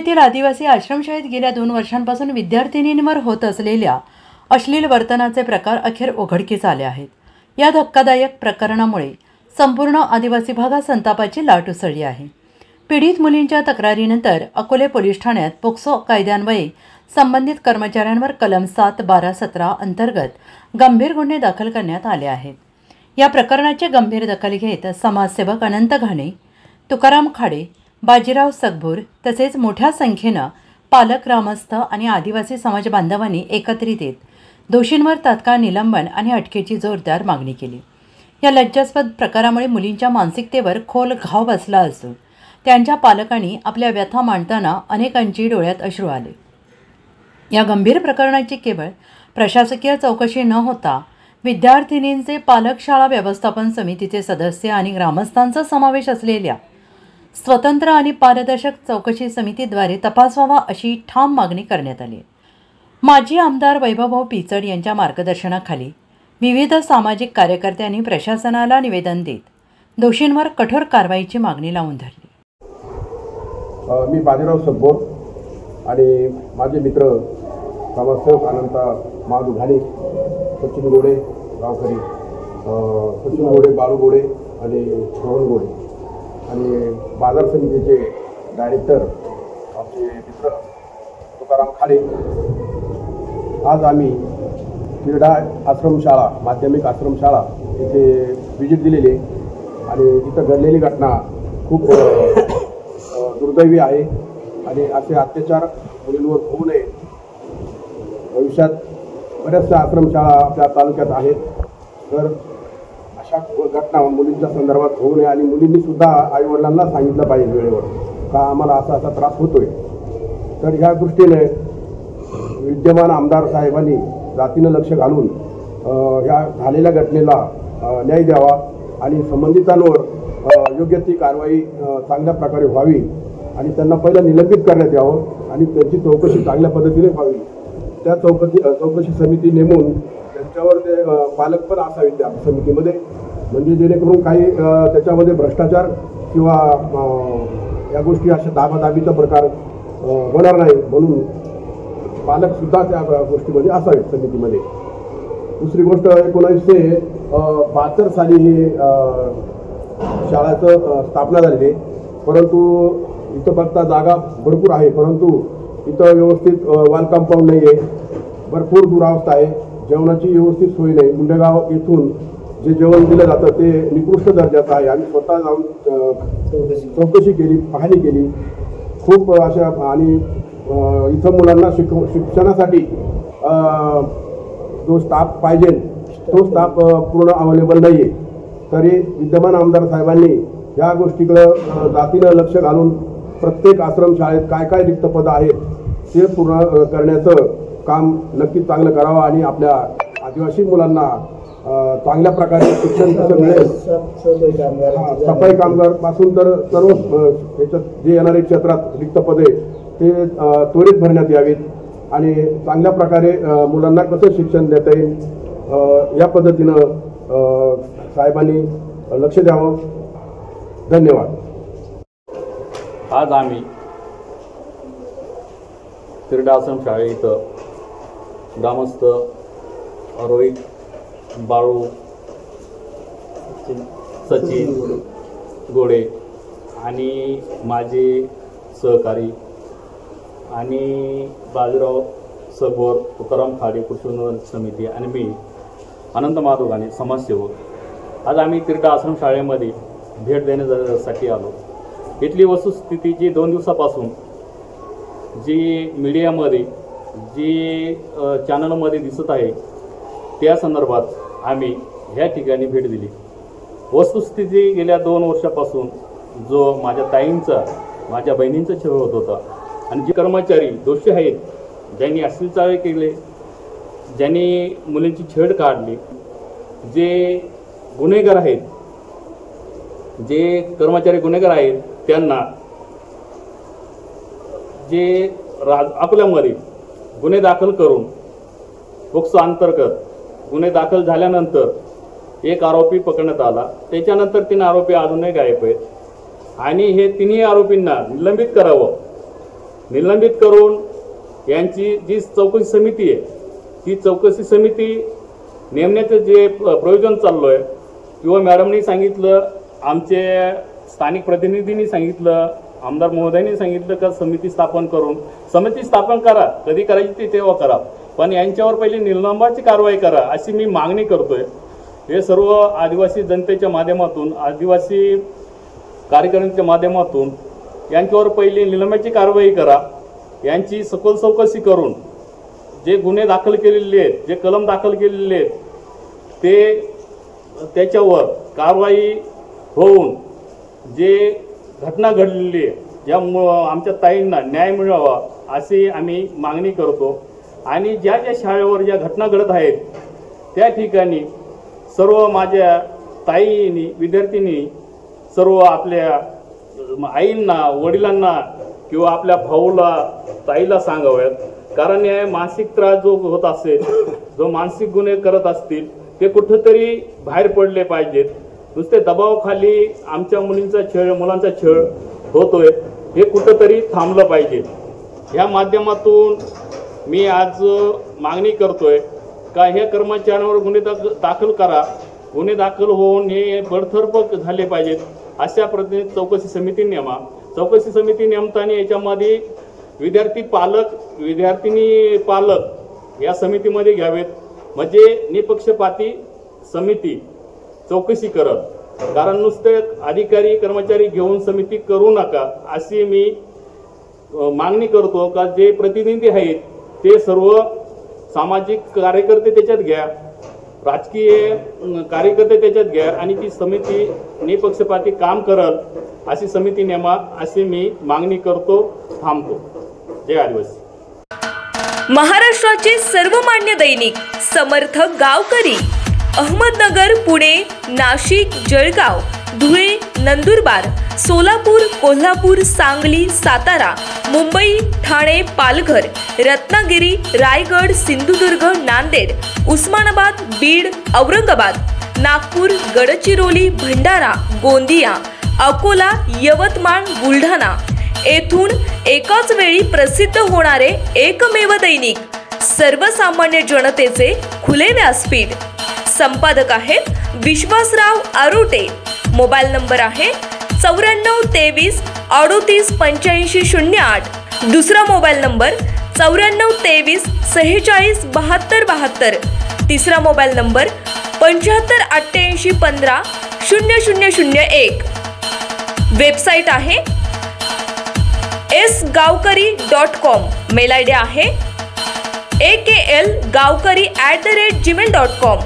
येथील आदिवासी आश्रमशाळेत गेल्या 2 वर्षांपासून विद्यार्थिनींवर होत असलेल्या अश्लील वर्तनाचे प्रकार अखेर उघडकीस आले आहेत। या धक्कादायक प्रकरणामुळे संपूर्ण आदिवासी भागात संतापाची लाट उसळली आहे। पीडित मुलींच्या तक्रारीनंतर अकोले पोलीस ठाण्यात पोक्सो कायद्यान्वये संबंधित कर्मचाऱ्यांवर कलम 7, 12, 17 अंतर्गत गंभीर गुन्हे दाखल करण्यात आले आहेत। या प्रकरणाची गंभीर दखल घेत समाजसेवक अनंत घाणे, तुकाराम खाडे, बाजीराव सगभूर तसेच मोठ्या संख्येने पालक, ग्रामस्थ आणि आदिवासी समाज बांधवांनी एकत्रित येत दोषींवर तात्काळ निलंबन आणि अटकेची जोरदार मागणी केली। या लज्जास्पद प्रकारामुळे मुलींच्या मानसिकतेवर खोल घाव बसला असून त्यांच्या पालकांनी आपल्या व्यथा मांडताना अनेकांची डोळ्यात अश्रू आले। या गंभीर प्रकरणाची केवळ प्रशासकीय चौकशी न होता विद्यार्थिनींचे पालक, शाळा व्यवस्थापन समितीचे सदस्य आणि ग्रामस्थांचा समावेश असलेल्या स्वतंत्र आणि पारदर्शक चौकशी समितीद्वारे तपासावा अशी ठाम मागणी करण्यात आली। माजी आमदार वैभवभाऊ पिचड यांच्या मार्गदर्शनाखाली विविध सामाजिक कार्यकर्त्यांनी प्रशासनाला निवेदन देत दोषींवर कठोर कारवाईची मागणी लावून धरली। मी बाजीराव सगभूर आणि माझे मित्र समाजसेवक अनंत माधू घाणे, सचिन गोडे गावकरी, सचिन गोडे, बाळू गोडे आणि रोहन गोडे आणि बाजार समितीचे डायरेक्टर आमचे मित्र तुकाराम खाडे, आज आम्ही क्रीडा आश्रमशाळा, माध्यमिक आश्रमशाळा येथे व्हिजिट दिलेली आणि तिथं घडलेली घटना खूप दुर्दैवी आहे आणि असे अत्याचार मुलींवर होऊ नये। भविष्यात बऱ्याचशा आश्रमशाळा आपल्या तालुक्यात आहेत, तर अशा घटना मुलींच्या संदर्भात होऊ नये आणि मुलींनी सुद्धा आईवडिलांना सांगितलं पाहिजे वेळेवर का आम्हाला असा असा त्रास होतोय। तर ह्या दृष्टीने विद्यमान आमदार साहेबांनी जातीनं लक्ष घालून ह्या झालेल्या घटनेला न्याय द्यावा आणि संबंधितांवर योग्य ती कारवाई चांगल्या प्रकारे व्हावी आणि त्यांना पहिला निलंबित करण्यात यावं आणि त्यांची चौकशी चांगल्या पद्धतीने व्हावी। त्या चौकशी समिती नेमून त्यांच्यावर ते पालक पण असावेत त्या समितीमध्ये, म्हणजे जेणेकरून काही त्याच्यामध्ये भ्रष्टाचार किंवा या गोष्टी अशा दाबादाबीचा प्रकार होणार नाही, म्हणून पालकसुद्धा त्या गोष्टीमध्ये असावेत समितीमध्ये। दुसरी गोष्ट 1972 साली ही शाळेचं स्थापना झालेली आहे, परंतु इथं फक्त जागा भरपूर आहे, परंतु इथं व्यवस्थित वॉल कंपाऊंड नाही आहे, भरपूर दुरावस्था आहे, जेवणाची व्यवस्थित सोय नाही। मुंडेगाव येथून जे जेवण दिलं जातं ते निकृष्ट दर्जाचं आहे। आम्ही स्वतः जाऊन चौकशी केली, पाहणी केली खूप अशा, आणि इथं मुलांना शिक्षणासाठी जो स्टाफ पाहिजे तो स्टाफ पूर्ण अवेलेबल नाही आहे। तरी विद्यमान आमदार साहेबांनी या गोष्टीकडं जातीनं लक्ष घालून प्रत्येक आश्रमशाळेत काय काय रिक्त पदं आहेत ते पूर्ण करण्याचं काम नक्कीच चांगलं करावं आणि आपल्या आदिवासी मुलांना चांगल्या प्रकारे शिक्षण कसं मिळेल, सफाई कामगार पासून तर सर्व याच्यात जे येणारे क्षेत्रात रिक्त पदे ते त्वरित भरण्यात यावीत आणि चांगल्या प्रकारे मुलांना कसं शिक्षण देता येईल या पद्धतीनं साहेबांनी लक्ष द्यावं। धन्यवाद। आज आम्ही क्रीडा आश्रमशाळे इथं ग्रामस्थ रोहित, बाळू, सचिन गोडे आणि माझे सहकारी आणि बाजीराव सगभूर, तुकाराम खाडे कृषी समिती आणि मी अनंत माधू घाणे समाजसेवक आज आम्ही क्रीडा आश्रमशाळेमध्ये भेट देण्यासाठी आलो। इथली वस्तुस्थिती जी 2 दिवसापासून जी मीडियामध्ये जी चॅनलमध्ये दिसत आहे त्या संदर्भात आम्ही ह्या ठिकाणी भेट दिली। वस्तुस्थिती गेल्या 2 वर्षापासून जो माझ्या ताईंचा, माझ्या बहिणींचा छळ होत होता आणि जे कर्मचारी दोषी आहेत, ज्यांनी अश्लील केले, ज्यांनी मुलींची छेड काढली, जे गुन्हेगार आहेत, जे कर्मचारी गुन्हेगार आहेत, त्यांना जे अकोल्यामध्ये गुन्हे दाखल करून पोक्सो अंतर्गत गुन्हे दाखल झाल्यानंतर एक आरोपी पकडण्यात आला। त्याच्यानंतर 3 आरोपी अजूनही गायब आहेत आणि हे 3 आरोपींना निलंबित करावं निलंबित करून यांची जी चौकशी समिती आहे ती चौकशी समिती नेमण्याचं जे प्रयोजन चाललो आहे किंवा मॅडमनी सांगितलं, आमचे स्थानिक प्रतिनिधींनी सांगितलं, आमदार महोदयांनी सांगितलं का समिती स्थापन करा, कधी करायची ते तेव्हा करा, पण यांच्यावर पहिली निलंबनाची कारवाई करा अशी मी मागणी करतोय। हे सर्व आदिवासी जनतेच्या माध्यमातून, आदिवासी कार्यकर्त्यांच्या माध्यमातून यांच्यावर पहिली निलंबनाची कारवाई करा, यांची सखोल चौकशी करून जे गुन्हे दाखल केलेले आहेत, जे कलम दाखल केलेले आहेत त्याच्यावर कारवाई होऊन जे घटना घडलेली आहे ज्यामुळं आमच्या ताईंना न्याय मिळावा अशी आम्ही मागणी करतो। आणि ज्या ज्या शाळेवर ज्या घटना घडत आहेत त्या ठिकाणी सर्व माझ्या ताईंनी, विद्यार्थ्यांनी सर्व आपल्या आईंना, वडिलांना किंवा आपल्या भाऊला, ताईला सांगाव्यात, कारण हे मानसिक त्रास जो होत असेल, जो मानसिक गुन्हे करत असतील ते कुठेतरी बाहेर पडले पाहिजेत। नुसते दबावाखाली आमच्या मुलांचा छळ होतोय, हे कुठेतरी थांबलं पाहिजे। या माध्यमातून मी आज मागणी करतोय का हे कर्मचाऱ्यांवर गुन्हे दाखल करा, गुन्हे दाखल होऊन हे बडतर्फ झाले पाहिजेत अशा पद्धतीने चौकशी समिती नेमा। चौकशी समिती नेमताना याच्यामध्ये विद्यार्थी पालक, विद्यार्थिनी पालक या समितीमध्ये घ्यावेत, म्हणजे निपक्षपाती समिती चौकशी करत, कारण नुसते अधिकारी कर्मचारी घेऊन समिती करू नका अशी मी मागणी करतो। का जे प्रतिनिधी आहेत ते सर्व सामाजिक कार्यकर्ते त्याच्यात घ्या, राजकीय कार्यकर्ते त्याच्यात घ्या आणि ती समिती निपक्षपाती काम करल अशी समिती नेमा अशी मी मागणी करतो, थांबतो। जय आदिवासी। महाराष्ट्राचे सर्वमान्य दैनिक समर्थ गावकरी अहमदनगर, पुणे, नाशिक, जळगाव, धुळे, नंदुरबार, सोलापूर, कोल्हापूर, सांगली, सातारा, मुंबई, ठाणे, पालघर, रत्नागिरी, रायगड, सिंधुदुर्ग, नांदेड, उस्मानाबाद, बीड, औरंगाबाद, नागपूर, गडचिरोली, भंडारा, गोंदिया, अकोला, यवतमाळ, बुलढाणा येथून एकाच वेळी प्रसिद्ध होणारे एकमेव दैनिक, सर्वसामान्य जनतेचे खुले व्यासपीठ। संपादक आहेत विश्वासराव आरोटे। मोबाईल नंबर आहे 94 23 38 85 08। दुसरा मोबाईल नंबर 94 23 46 72 72। तिसरा मोबाईल नंबर 75 88 15 0001। वेबसाईट आहे sgavkari.com। मेल आयडी आहे akl gavkari@gmail.com।